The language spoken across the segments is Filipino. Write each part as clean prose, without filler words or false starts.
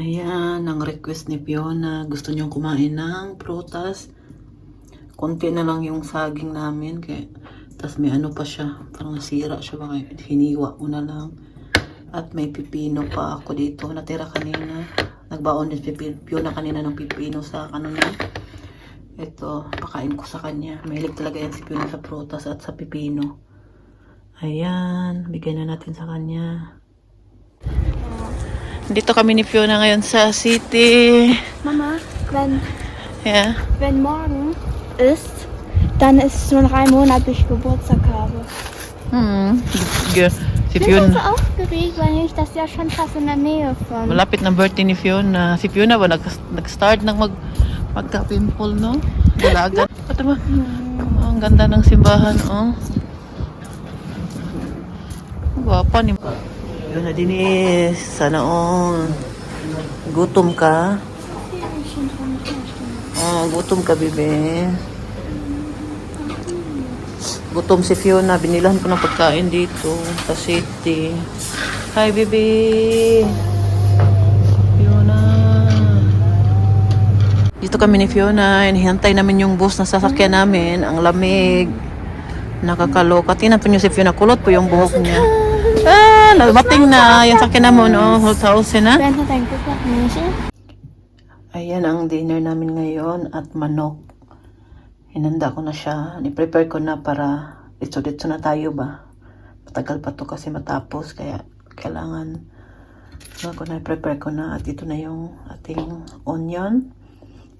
Ayan, ang request ni Fiona. Gusto niyong kumain ng prutas. Konti na lang yung saging namin. Tapos may ano pa siya. Parang nasira siya. Baka hiniwa ko na lang. At may pipino pa ako dito. Natira kanina. Nagbaon din Fiona kanina ng pipino sa kanina. Ito, pakain ko sa kanya. Mahilig talaga yan si Fiona sa prutas at sa pipino. Ayan, bigyan na natin sa kanya. Dito kami ni Fiona ngayon sa city. Mama, Ja. wenn morgen ist, dann ist es nur noch ein Monat, bis ich Geburtstag habe. Si Ich bin schon so Fiona. aufgeregt, weil ich das ja schon fast in der Nähe von. Malapit na birthday ni Fiona. Si Fiona ba nag-start ng magka-pimple, no? Dalagan. Ito ba? Oh, ang ganda ng simbahan, oh. Gwapa ni Fiona Dinis. Sana all. Gutom ka? Oh, gutom ka, bebe. Gutom si Fiona. Binilan ko ng pagkain dito sa city. Hi, baby. Fiona. Dito kami ni Fiona. Hinihintay namin yung bus na sasakyan namin. Ang lamig. Nakakaloka. Tingnan po nyo si Fiona. Kulot po yung buhok niya. Nagbating na. Yung sakyan namin, no? House na. Ben hat ein Kuchenmädchen. Ayan ang dinner namin ngayon at manok. Hinanda ko na siya. Ni-prepare ko na para dito na tayo ba. Matagal pa to kasi matapos kaya kailangan prepare ko na at ito na yung ating onion.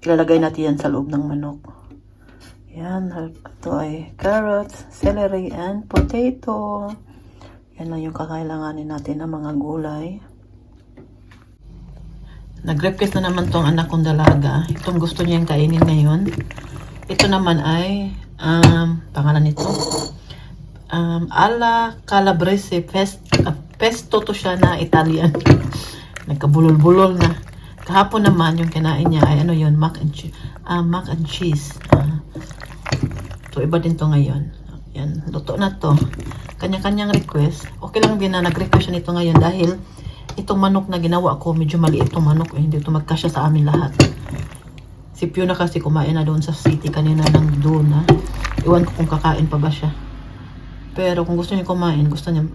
Ilalagay natin yan sa loob ng manok. Yan. Ito ay carrots, celery, and potato. Yan lang yung kakailanganin natin ng mga gulay. Nag-request na naman tong anak kong dalaga. Itong gusto niyang kainin ngayon. Ito naman ay, pangalan nito, alla calabrese pesto to siya na Italian. Nagkabulol-bulol na. Kahapon naman yung kinain niya ay ano yun, mac and cheese. So iba din to ngayon. Yan, luto na to. Kanya-kanyang request. Okay lang din na nag-request siya nito ngayon dahil itong manok na ginawa ko, medyo maliit itong manok. Hindi ito magkasya sa amin lahat. Si Fiona kasi kumain na doon sa city kanina ng doon. Iwan ko kung kakain pa ba siya. Pero kung gusto niya kumain, gusto niya,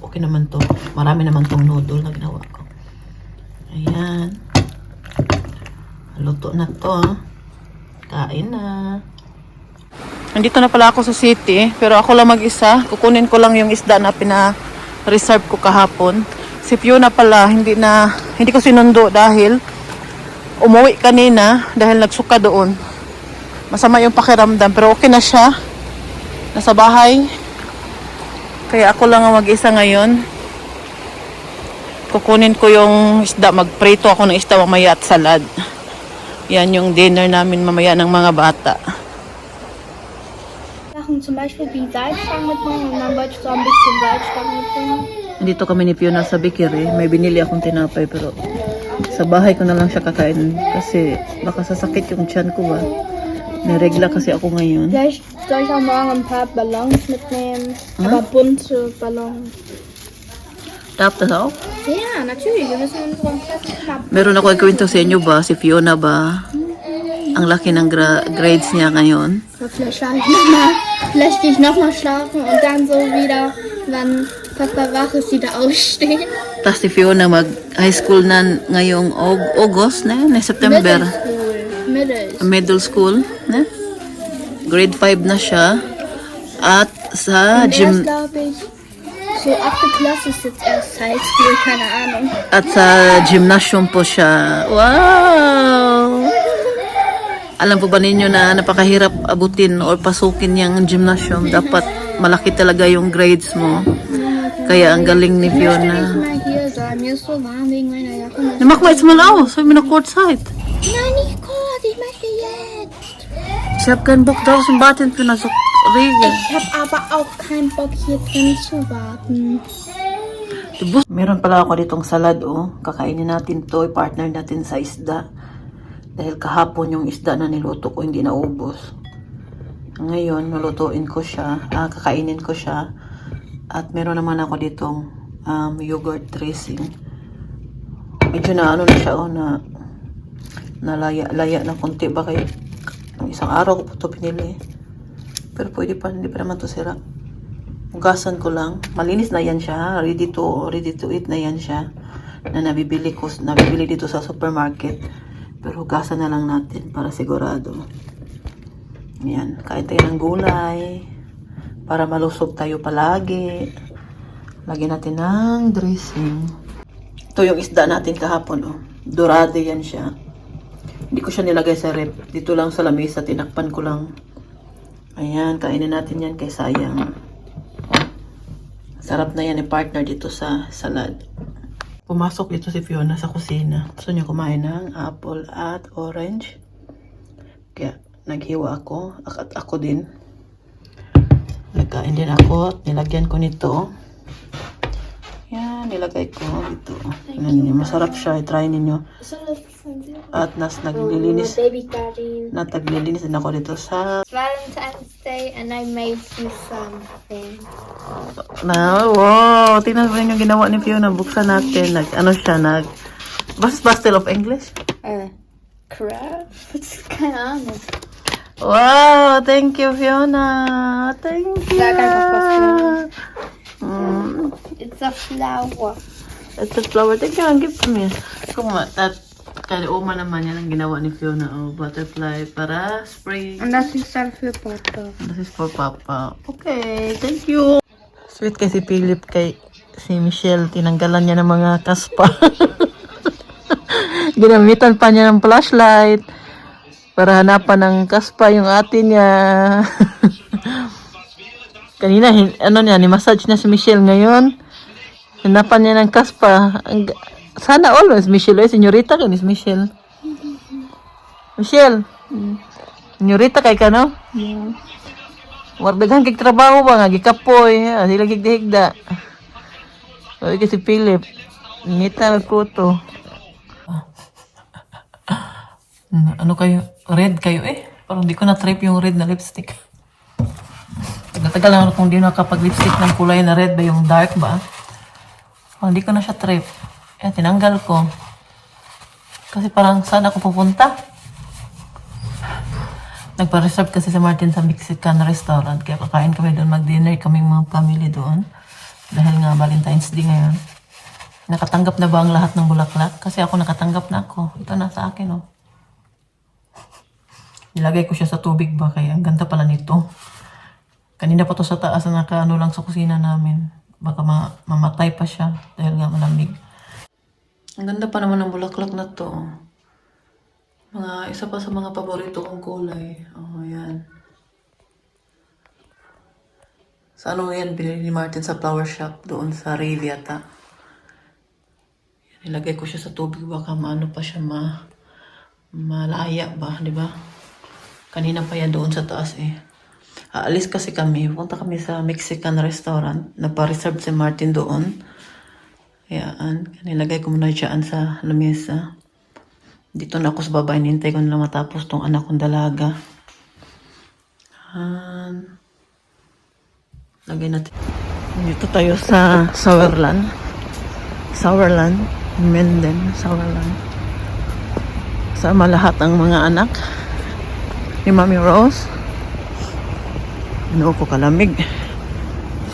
okay naman to. Marami naman tong noodle na ginawa ko. Ayan. Luto na to. Kain na. Nandito na pala ako sa city, pero ako lang mag-isa. Kukunin ko lang yung isda na pina-reserve ko kahapon. Si Fiona pala, hindi ko sinundo dahil umuwi kanina dahil nagsuka doon. Masama yung pakiramdam, pero okay na siya. Nasa bahay. Kaya ako lang ang mag-isa ngayon. Kukunin ko yung isda, magprito ako ng isda mamaya at salad. Yan yung dinner namin mamaya ng mga bata. Sachen zum Beispiel wie Salzstangen mitbringen und dann wollte ich so ein bisschen Salzstangen mitbringen. Dito kami ni Fiona sa Bikiri. May binili akong tinapay pero sa bahay ko na lang siya kakain kasi baka sasakit yung tiyan ko ba. Niregla kasi ako ngayon. Vielleicht soll ich auch morgen ein paar Ballons mitnehmen, aber bunte Ballons. Darf das auch? Ja, natürlich. Wir müssen unseren Platz knapp. Meron ako ikwento sa inyo ba, si Fiona ba, ang laki ng grades niya ngayon. Vielleicht gehe ich nochmal schlafen und dann so wieder, wenn Papa wach ist, wieder aufstehen. Tapos si Fiona mag-high school na ngayong August, na September. Middle school, na? Grade 5 na siya. At sa gym... So 8. Klasse ist jetzt erst High School, keine Ahnung. At sa gymnasium po siya. Wow! Alam po ba ninyo na napakahirap abutin or pasukin yung gymnasium? Dapat malaki talaga yung grades mo. Kaya ang galing ni Fiona. Mir ist so warm wegen meiner Jacke. Na, mach mal jetzt mal aus. Ich bin noch kurz Zeit. Nein, nicht kurz, ich möchte jetzt. Ich habe keinen Bock draußen warten für so Regen. Ich habe aber auch keinen Bock hier drin zu warten. Meron pala ako ditong salad, oh. Kakainin natin to, partner natin sa isda. Dahil kahapon yung isda na niluto ko hindi naubos. Ngayon, lulutuin ko siya, kakainin ko siya. At meron naman ako ditong yogurt dressing. medyo na ano na siya, na nalaya na konti ba kay isang araw ko po ito pinili. Pero pwede pa, hindi pa naman to sira. Hugasan ko lang. Malinis na yan siya. Ready to eat na yan siya. Na nabibili dito sa supermarket. Pero hugasan na lang natin para sigurado. Yan. Kain tayo ng gulay. Para malusog tayo palagi. Lagyan natin ng dressing. Ito yung isda natin kahapon. Oh. Dorade yan siya. Hindi ko siya nilagay sa rep. Dito lang sa lamesa. Tinakpan ko lang. Ayan. Kainin natin yan kay sayang. Sarap na yan partner dito sa salad. Pumasok dito si Fiona sa kusina. Gusto niya kumain ng apple at orange. Kaya naghiwa ako. At ako din. Nagkain din ako. Nilagyan ko nito. Yan, nilagay ko dito. Ano ninyo, masarap siya. I-try ninyo. At naglilinis. Naglilinis din ako dito sa Valentine's Day and I made you something. wow! Tingnan mo yung ginawa ni Fiona. Buksan natin. Pastel of English? Crab? Keine Ahnung. Wow! Thank you, Fiona! Thank you! It's a flower. It's a flower. Thank you. Give to me. Kaliuma naman yan ang ginawa ni Fiona. Oh, butterfly para spray. Und das ist dann für Papa. This is for Papa. Okay, thank you. Sweet kay si Philip, kay si Michelle. Tinanggalan niya ng mga kaspa. Ginamitan pa niya ng flashlight para hanapan ng kaspa yung ate niya. Kanina, ni-massage na si Michelle ngayon. Hanapan niya ng kaspa. Sana always Michelle. Senyorita ka ni Michelle. Michelle. Senyorita kay ka, no? Yeah. Wardagan kay trabaho ba nga gikapoy, sila gigdihigda. So si Philip, ngita nagputo. Ano kayo? Red kayo eh. Parang di ko na-trip yung red na lipstick. Natagal lang kung di nakapag-lipstick ng kulay na red ba yung dark ba. Parang di ko na siya trip. Tinanggal ko. Kasi parang saan ako pupunta? Nagpa-reserve kasi si Martin sa Mexican restaurant. Kaya kakain kami doon, mag-dinner kaming mga family doon. Dahil nga Valentine's Day ngayon. Nakatanggap na ba ang lahat ng bulaklak? Kasi ako nakatanggap na ako. Ito na sa akin, oh. Nilagay ko siya sa tubig ba? Kaya ang ganda pala nito. Kanina pa to sa taas na nakaano lang sa kusina namin. Baka mamatay pa siya dahil nga malamig. Ang ganda pa naman ng bulaklak na to. Isa pa sa mga paborito kong kulay. Oh, yan. Sa ano yan, binili ni Martin sa flower shop doon sa Riviata. Nilagay ko siya sa tubig, baka maano pa siya malaya ba, di ba? Kanina pa yan doon sa taas eh. Aalis kasi kami, punta kami sa Mexican restaurant. Nagpa-reserve si Martin doon. Ayan, nilagay ko muna dyan sa lamesa. Dito na ako sa babae, nintay ko na matapos tong anak kong dalaga. Lagay natin. Dito tayo sa Sauerland. Menden, Sauerland. Sama lahat ang mga anak ni Mami Rose. Ano ko kalamig.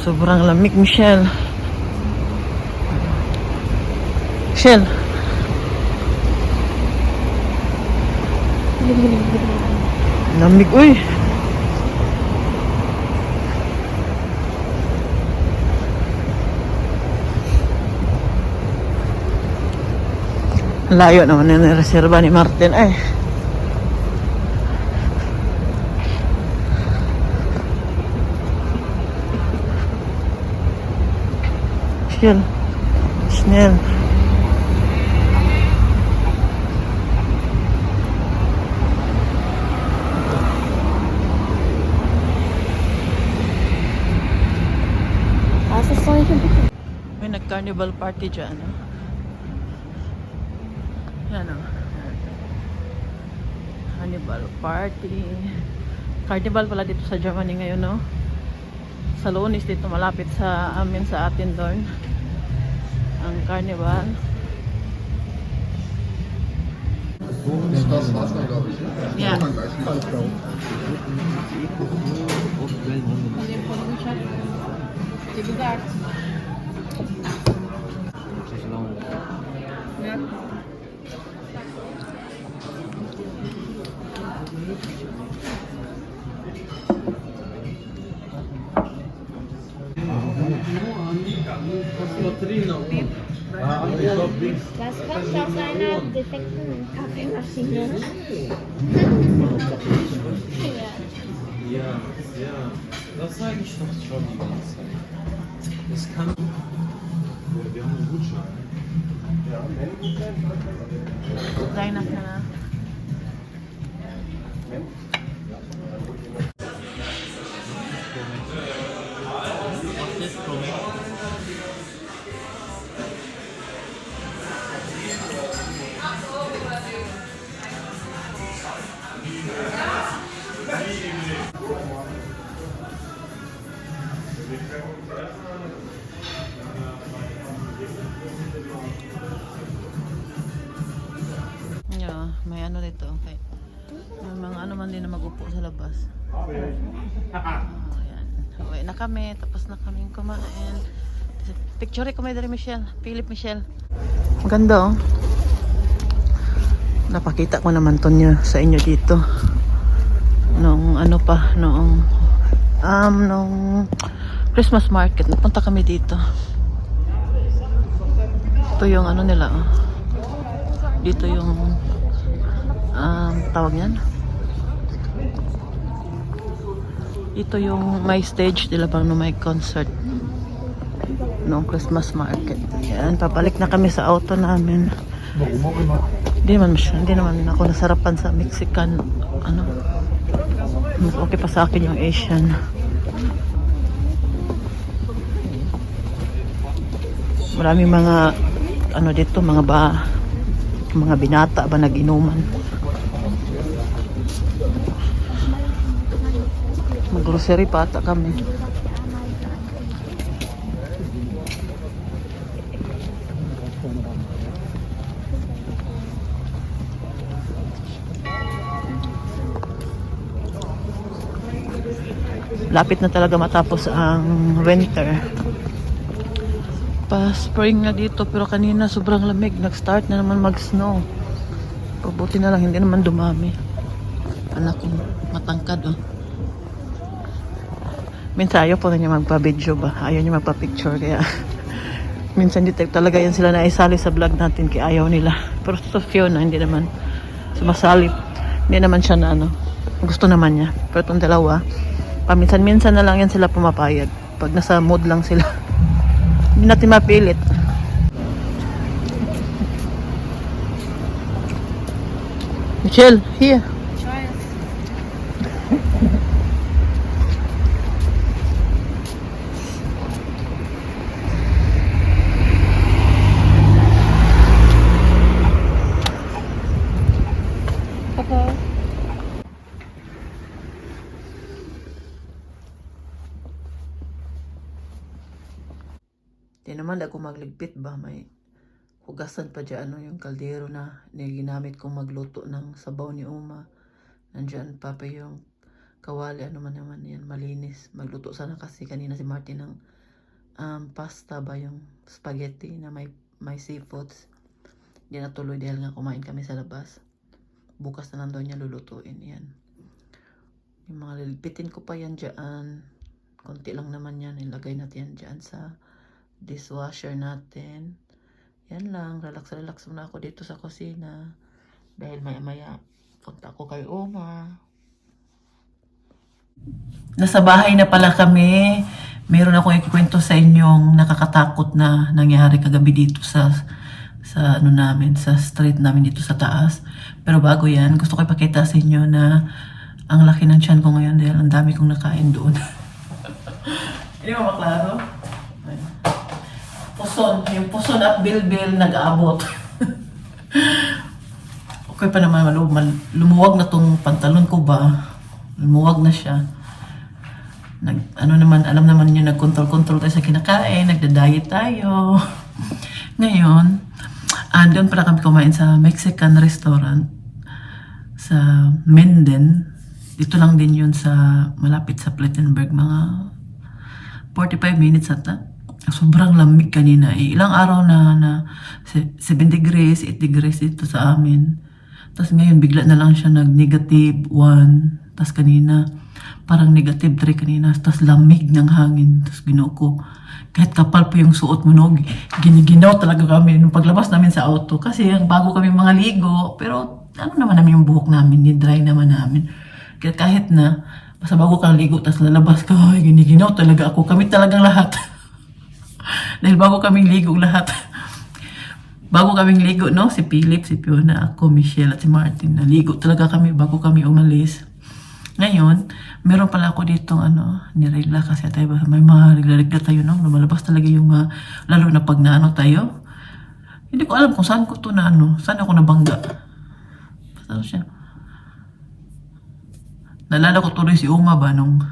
Sobrang lamig, Michelle. Michelle. Lamig, uy. Layo naman yung reserva ni Martin, eh. Schnell. May nag-carnival party dyan, no? Yan, no? Carnival party. Carnival pala dito sa Germany ngayon, no? Sa Lunes dito malapit sa amin, sa atin doon. Ang carnival. Das war's dann, glaube ich. Ne? Ja. Dann gleich wieder. Dir gesagt. Ja. Das kommt aus einer defekten Kaffeemaschine. Ja, das sage ich doch schon die ganze Zeit. Das kann. Wir haben einen Gutschein. Zainab na. Yeah, may ano dito. Okay. May mga ano man din na magupo sa labas. Ayan. Uwi na kami. Tapos na kami kumain. Picture ko may dali Michelle. Philip Michelle. Maganda oh. Napakita ko naman to niya sa inyo dito. Noong ano pa. Noong Christmas market. Napunta kami dito. Ito yung ano nila oh. Dito yung tawag yan. Ito yung may stage nila bang no may concert noong Christmas market. Yan, pabalik na kami sa auto namin. Hindi naman ako nasarapan sa Mexican ano. Mas okay pa sa akin yung Asian. Maraming mga ano dito, mga binata ba nag-inuman. Mag-grocery pa ata kami. Lapit na talaga matapos ang winter. Pa-spring na dito pero kanina sobrang lamig. Nag-start na naman mag-snow. Pabuti na lang hindi naman dumami. Anak ko matangkad oh. Minsan ayaw po na niya magpa-video ba? Ayaw niya magpa-picture kaya minsan dito talaga yan sila na isali sa vlog natin kaya ayaw nila. Pero sa Fiona hindi naman sumasali. Hindi naman siya na ano. Gusto naman niya. Pero itong dalawa paminsan-minsan na lang yan sila pumapayag. Pag nasa mood lang sila. Hindi natin mapilit. Michelle, here. Papa. Di naman ako magligpit ba, may hugasan pa dyan, ano, yung kaldero na ginamit kong magluto ng sabaw ni Uma. Nandyan pa yung kawali, ano man naman yan, malinis. Magluto sana kasi kanina si Martin ng pasta ba, yung spaghetti na may seafoods. Hindi natuloy dahil nga kumain kami sa labas. Bukas na lang daw niya lulutuin yan. Yung mga liligpitin ko pa yan dyan. Konti lang naman yan, ilagay natin yan dyan sa dishwasher natin. Yan lang, relax muna ako dito sa kusina dahil maya punta ko kay Oma. Nasa bahay na pala kami. Meron akong ikikwento sa inyong nakakatakot na nangyari kagabi dito sa ano namin, sa street namin dito sa taas. Pero bago yan, gusto ko ipakita sa inyo na ang laki ng tiyan ko ngayon dahil ang dami kong nakain doon. Hindi mo maklaro? Puson, yung puson at bilbil nag-aabot. Okay pa naman, lumuwag na tong pantalon ko ba? Lumuwag na siya. Ano naman, alam naman niyo, nag-control tayo sa kinakain, nagda-diet tayo. Ngayon, doon pala kami kumain sa Mexican restaurant. sa Minden. Dito lang din yun sa malapit sa Plettenberg, mga 45 minutes ata. Sobrang lamig kanina. Ilang araw na 7 degrees, 8 degrees dito sa amin. Tapos ngayon bigla na lang siya nag-negative 1. Tapos kanina parang negative 3 kanina. Tapos lamig ng hangin. Tapos ginuko. Kahit kapal po yung suot mo, no? Giniginaw talaga kami nung paglabas namin sa auto. Kasi bago kami mga ligo. Pero ano naman namin yung buhok namin, dry naman namin. Kaya kahit na, basta bago kang ligo, tapos lalabas ka, ay, giniginaw talaga ako. Kami talagang lahat. Dahil bago kaming ligo lahat. Bago kaming ligo, no? Si Philip, si Fiona, ako, Michelle, at si Martin. Naligo talaga kami bago kami umalis. Ngayon, meron pala ako dito, niregla kasi tayo, may mga regla tayo, no? Lumalabas talaga yung mga, lalo na pag naano tayo. Hindi ko alam kung saan ko to na saan ako nabangga. Basta siya. Naalala ko tuloy si Uma ba nung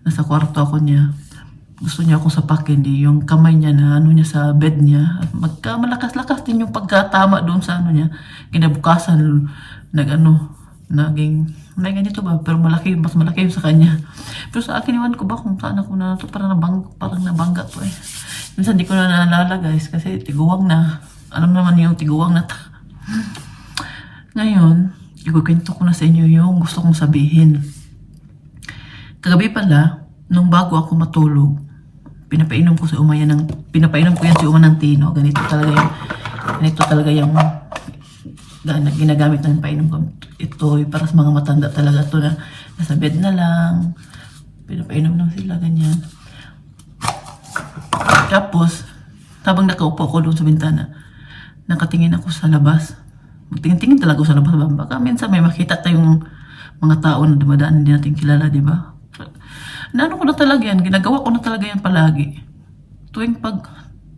nasa kwarto ako niya. Gusto niya akong sapakin, yung kamay niya na niya sa bed niya. Malakas-lakas din yung pagkatama doon sa niya. Kinabukasan, naging, may ganito ba? Pero mas malaki yung sa kanya. Pero sa akin, iwan ko ba kung saan ako na ito, parang nabangga po eh. Minsan di ko na naalala guys, kasi tiguwang na. Alam naman yung tiguwang na Ngayon, ikukwento ko na sa inyo yung gusto kong sabihin. Kagabi pala, nung bago ako matulog, pinapainom ko yan si Uma ng tino. Ganito talaga yung ginagamit ng painom ko. Ito, para sa mga matanda talaga to na nasa bed na lang. Pinapainom lang sila, ganyan. Tapos, habang nakaupo ako doon sa bintana, nakatingin ako sa labas. Magtingin-tingin talaga ako sa labas. Baka minsan may makita tayong mga tao na dumadaan, hindi natin kilala, di ba? Naano ko na talaga yan, ginagawa ko na talaga yan palagi. Tuwing pag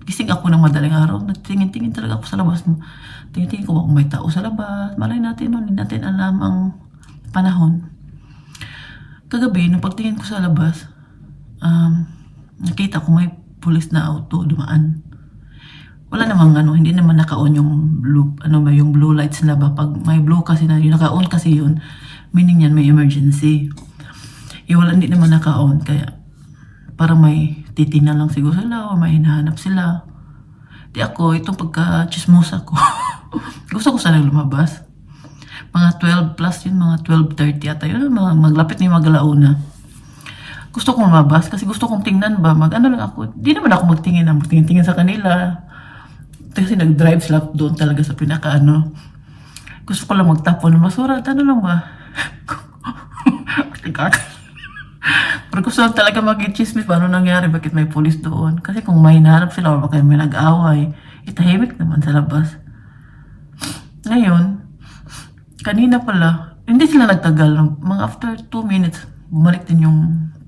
gising ako ng madaling araw, nagtingin-tingin talaga ako sa labas mo. Tingin-tingin ko kung may tao sa labas. Malay natin, hindi natin alam ang panahon. Kagabi, nung pagtingin ko sa labas, nakita ko may pulis na auto dumaan. Wala namang hindi naman naka-on yung blue lights na ba? Pag may blue kasi na, yung naka-on kasi yun, meaning yan may emergency. Hindi naman naka-on, kaya parang may titingnan lang siguro sila o may hinahanap sila. Di ako, itong pagka-chismosa ko, gusto ko sana lumabas. Mga 12 plus yun, mga 12:30 ata yun, maglapit na yung magalauna. Gusto kong lumabas kasi gusto kong tingnan ba, lang ako. Di naman ako magtingin sa kanila. Kasi nag-drive sila doon talaga sa pinaka Gusto ko lang magtapon ng basura. Lang ba? Pero gusto lang talaga mag-chismis. Paano nangyari? Bakit may pulis doon? Kasi kung may hinahanap sila o baka may nag-away, itahimik naman sa labas. Ngayon, kanina pala, hindi sila nagtagal. Mga after 2 minutes, bumalik din yung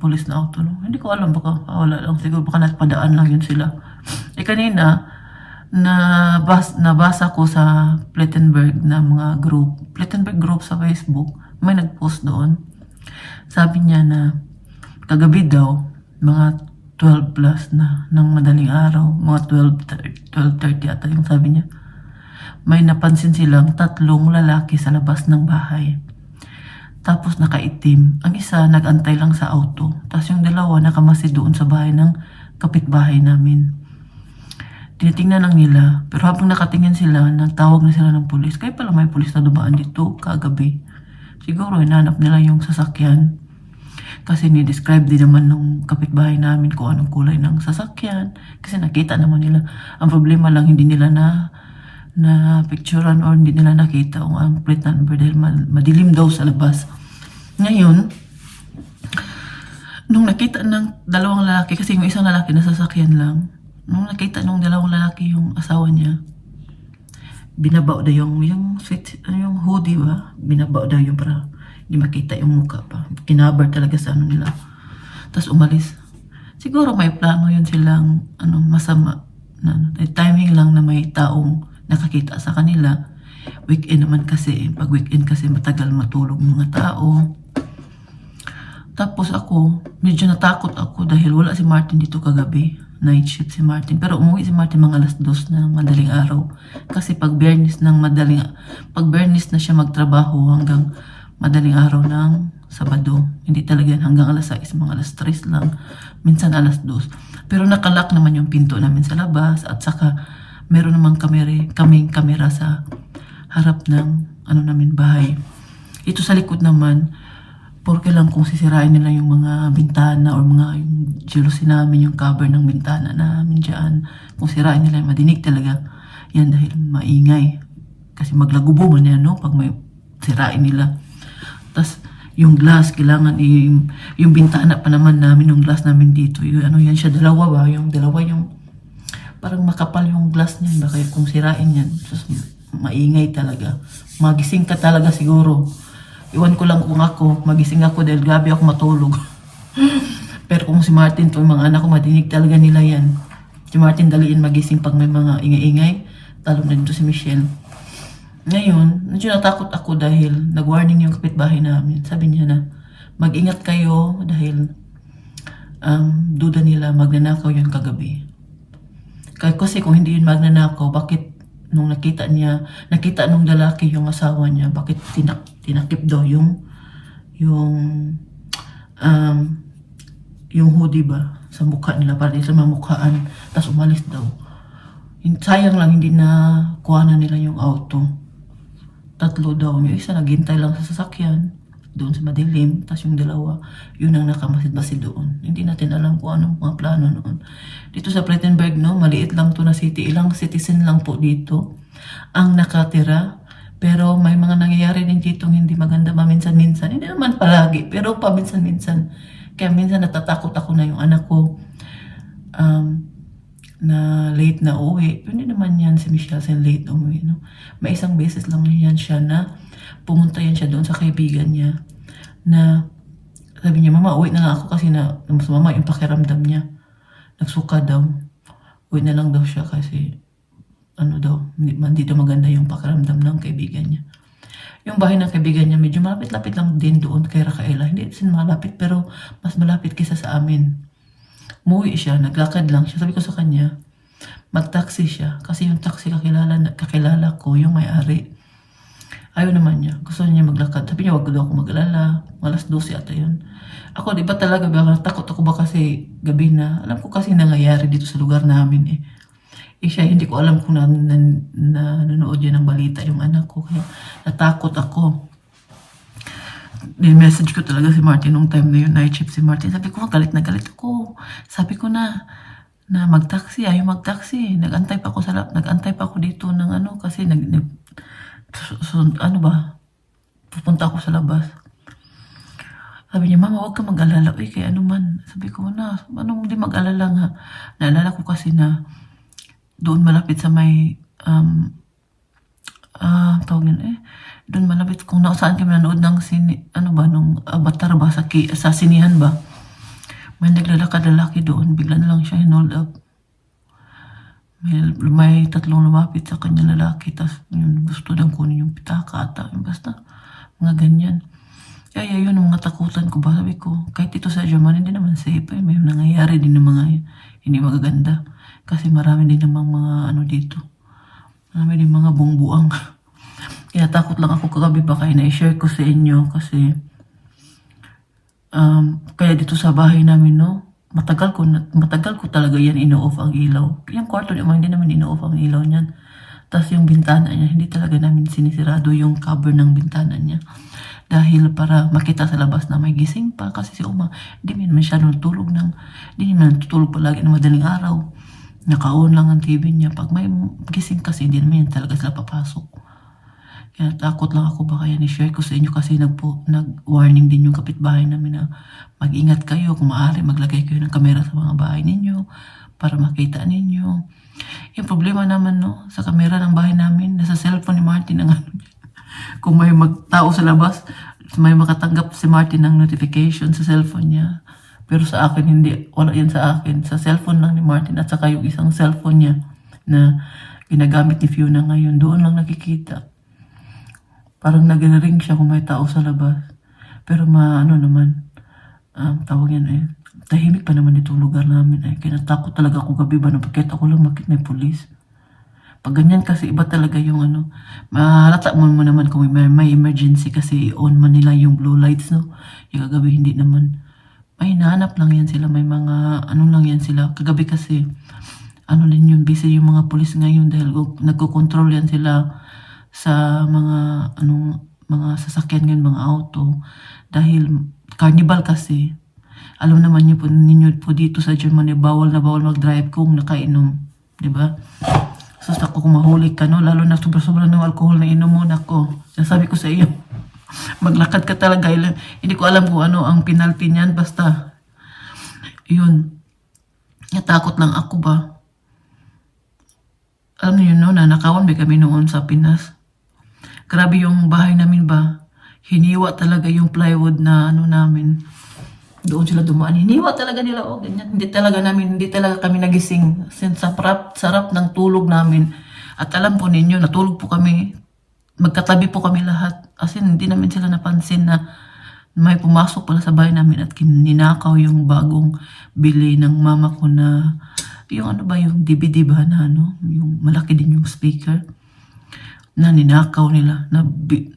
pulis na auto. No? Hindi ko alam. Baka wala lang. Siguro baka napadaan lang yun sila. Kanina, nabasa ko sa Plettenberg na mga Plettenberg group sa Facebook, may nag-post doon. Sabi niya na kagabi daw, mga 12 plus na ng madaling araw, mga 12:30 ata yung sabi niya. May napansin silang 3 lalaki sa labas ng bahay. Tapos nakaitim. Ang isa nag-antay lang sa auto. Tapos yung dalawa nakamasid doon sa bahay ng kapitbahay namin. Tinitingnan lang nila, pero habang nakatingin sila, nagtawag na sila ng pulis. Kaya pala may pulis na dumaan dito kagabi. Siguro hinanap nila yung sasakyan. Kasi ni-describe din naman ng kapitbahay namin kung anong kulay ng sasakyan. Kasi nakita naman nila. Ang problema lang, hindi nila na picturean or hindi nila nakita kung ang plate number dahil madilim daw sa labas. Ngayon, nung nakita ng dalawang lalaki, kasi yung isang lalaki na sasakyan lang, nung nakita nung dalawang lalaki yung asawa niya, binabaw daw yung hoodie ba? Binabaw daw yung para hindi makita yung mukha pa. Kinabar talaga sa nila. Tapos umalis. Siguro may plano yun silang masama. Timing lang na may taong nakakita sa kanila. Weekend naman kasi. Pag weekend kasi matagal matulog mga tao. Tapos ako, medyo natakot ako dahil wala si Martin dito kagabi. night shift si Martin. Pero umuwi si Martin mga alas 2 ng madaling araw. Kasi pag Bernis na siya magtrabaho hanggang madaling araw ng Sabado. Hindi talaga yan hanggang alas 6, mga alas 3 lang. Minsan alas 2. Pero nakalock naman yung pinto namin sa labas. At saka meron naman kaming kamera sa harap ng namin bahay. Ito sa likod naman, porque lang kung sisirain nila yung mga bintana or mga yung jealousy namin, yung cover ng bintana namin dyan. Kung sirain nila, madinig talaga. Yan dahil maingay. Kasi maglagubo man yan, no? Pag may sirain nila. Tapos, yung glass, kailangan yung bintana pa naman namin, yung glass namin dito. Yung, yan siya, dalawa ba? Yung dalawa yung parang makapal yung glass niyan. Baka kung sirain yan, sus, maingay talaga. Magising ka talaga siguro. Iwan ko lang kung ako, magising ako dahil gabi ako matulog. Pero kung si Martin, to yung mga anak ko, madinig talaga nila yan. Si Martin daliin magising pag may mga ingay-ingay. Talo na dito si Michelle. Ngayon, medyo natakot ako dahil nag-warning yung kapitbahay namin. Sabi niya na, mag-ingat kayo dahil duda nila magnanakaw yun kagabi. Kasi kung hindi yun magnanakaw, bakit nung nakita nung lalaki yung asawa niya, bakit tinakip daw yung hoodie ba sa mukha nila para sa mamukhaan, tapos umalis daw. Sayang lang hindi na kuha na nila yung auto. 3 daw. Yung isa naghintay lang sa sasakyan doon sa madilim, tapos yung dalawa, yun ang nakamasid-basid doon. Hindi natin alam kung anong mga plano noon. Dito sa Plettenberg, no, maliit lang to na city, ilang citizen lang po dito ang nakatira. Pero may mga nangyayari din dito hindi maganda paminsan-minsan. Hindi naman palagi, pero paminsan-minsan. Kaya minsan natatakot ako na yung anak ko na late na uwi. Hindi naman yan si Michelle sa late umuwi. No? May isang beses lang yan siya na pumunta yan siya doon sa kaibigan niya na sabi niya, mama, uwi na nga ako kasi na mama yung pakiramdam niya. Nagsuka daw. Uwi na lang daw siya kasi hindi daw maganda yung pakiramdam ng kaibigan niya. Yung bahay ng kaibigan niya medyo malapit-lapit lang din doon kay Rafaela. Hindi sin malapit pero mas malapit kaysa sa amin. Muwi siya, naglakad lang siya. Sabi ko sa kanya, mag-taxi siya. Kasi yung taxi kakilala ko, yung may-ari. Ayaw naman niya. Gusto niya maglakad. Sabi niya, wag daw ako mag-alala. Alas 12 ata yun. Ako, di ba talaga, takot ako ba kasi gabi na. Alam ko kasi nangyayari dito sa lugar namin siya, hindi ko alam kung nanonood yan ng balita yung anak ko. Kaya natakot ako. Message ko talaga si Martin nung time na yun, night shift si Martin. Sabi ko, galit na galit ako. Sabi ko na mag-taxi, ayaw mag-taxi. Nag-antay pa ako dito ng kasi pupunta ako sa labas. Sabi niya, mama, huwag ka mag-alala. Uy, kaya man. Sabi ko hindi mag-alala nga. Naalala ko kasi na doon malapit sa may doon malapit kung saan kami nanood ng nung Avatar ba sa sinihan ba, may naglalakad lalaki doon, bigla na lang siya hinold up. May 3 lumapit sa kanya lalaki, tas yun, gusto nang kunin yung pitaka ata, basta mga ganyan. Kaya yun ang mga takutan ko ba. Sabi ko, kahit ito sa Germany hindi naman safe, may nangyayari din ng mga hindi magaganda kasi marami din namang mga dito, marami din mga buang-buang. Kaya takot lang ako kagabi baka na-share ko sa inyo kasi kaya dito sa bahay namin, no, matagal ko talaga yan ino-off ang ilaw. Yung kwarto naman hindi naman ino-off ang ilaw niyan. Tapos yung bintana niya, hindi talaga namin sinisirado yung cover ng bintana niya. Dahil para makita sa labas na may gising pa kasi si Uma, hindi naman siya tutulog palagi ng madaling araw. Naka-on lang ang TV niya. Pag may gising kasi, hindi naman yan talaga sila papasok. Kaya takot lang ako baka yan i-share ko sa inyo kasi nag-warning din yung kapitbahay namin na mag-ingat kayo. Kung maaari, maglagay kayo ng kamera sa mga bahay ninyo para makita ninyo. Yung problema naman, no, sa kamera ng bahay namin, nasa cellphone ni Martin ang kung may tao sa labas, may makatanggap si Martin ng notification sa cellphone niya. Pero sa akin, hindi. Wala yan sa akin. Sa cellphone lang ni Martin at saka yung isang cellphone niya na ginagamit ni Fiona ngayon, doon lang nakikita. Parang nag-ring siya kung may tao sa labas. Pero tawag yan tahimik pa naman itong lugar namin. Ay, kaya natakot talaga ako gabi ba nung pagkita ko lang makit may pulis. Pag ganyan kasi iba talaga yung ano, mahalata mo naman kung may emergency kasi on man nila yung blue lights, no? Yung kagabi hindi naman. May hinahanap lang yan sila, may mga ano lang yan sila. Kagabi kasi, ano din yun, busy yung mga pulis ngayon dahil nagko-control yan sila sa mga, mga sasakyan ngayon, mga auto. Dahil carnival kasi, alam naman niyo po, ninyo po dito sa Germany, bawal na bawal mag-drive kung nakainom. Diba? So, ako kung mahuli ka, no? Lalo na sobra-sobra ng alcohol na inom mo, nako. Nasabi ko sa iyo, maglakad ka talaga. Hindi ko alam kung ano ang penalty niyan. Basta, yun. Natakot lang ako ba. Alam niyo no, nanakawan ba kami noon sa Pinas. Grabe yung bahay namin ba. Hiniwa talaga yung plywood na ano namin. Doon sila dumaan. Hiniwa talaga nila. Oh, ganyan. Hindi talaga kami nagising. Since sarap ng tulog namin. At alam po ninyo, natulog po kami. Magkatabi po kami lahat. As in, hindi namin sila napansin na may pumasok pala sa bahay namin at ninakaw yung bagong bili ng mama ko na yung ano ba, yung DVD ba na ano, yung malaki din yung speaker na ninakaw nila.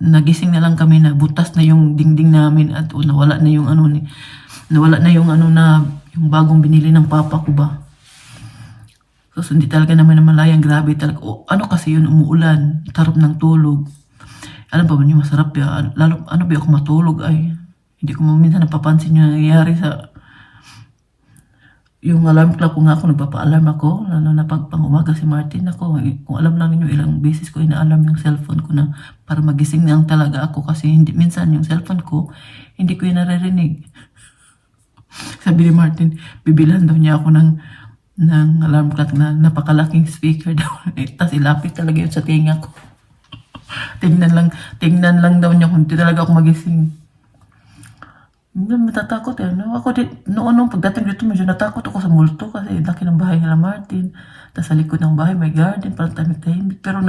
Nagising na lang kami na butas na yung dingding namin at nawala na yung ano yung bagong binili ng papa ko ba. So, hindi talaga naman malayang, grabe talaga. Ano kasi yun, umuulan, tarap ng tulog. Alam pa ba niyo, masarap ya. Lalo, ano ba ako matulog ay, hindi ko minsan napapansin yung nangyayari sa, yung alarm clock ko nga ako, nagpapa-alarm ako, lalo na pag umaga si Martin ako, kung alam lang niyo ilang beses ko ina-alarm yung cellphone ko na para magising na lang talaga ako kasi minsan yung cellphone ko, hindi ko yung naririnig. Sabi ni Martin, bibilan daw niya ako ng alarm clock na napakalaking speaker daw. Tapos ilapit talaga yun sa tinga ko. tingnan lang daw niya kung hindi talaga ako magising. Matatakot eh. No? Ako noong pagdating dito, medyo natakot ako sa multo kasi laki ng bahay nila Martin. Tapos sa likod ng bahay may garden, parang tahimik-tahimik. Pero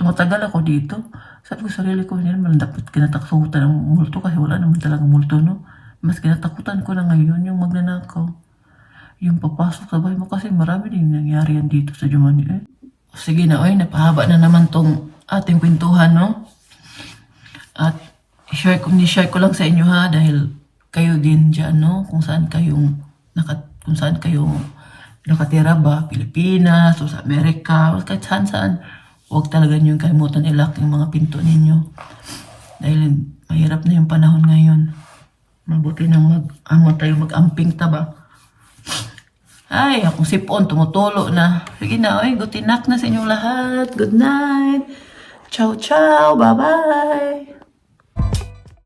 tumatagal ako dito. Sabi ko sarili ko, hindi naman dapat kinatakutan ng multo kasi wala naman talaga multo, no? Mas kinatakutan ko na ngayon yung magnanakaw. Yung papasok sa bahay mo kasi marami din nangyari yan dito sa Germany eh. Sige na, oy, napahaba na naman tong ating kwentuhan, no? At ni-share ko lang sa inyo ha, dahil kayo din dyan, no? Kung saan kayo nakatira ba, Pilipinas, o sa Amerika, o kahit saan. Huwag talaga nyo kalimutan i-lock yung mga pinto ninyo. Dahil mahirap na yung panahon ngayon. Mabuti nang mag-amping taba. Ay, akong sipon, tumutulo na. Sige na, oy, good night na sa inyong lahat. Good night. Ciao, ciao. Bye-bye.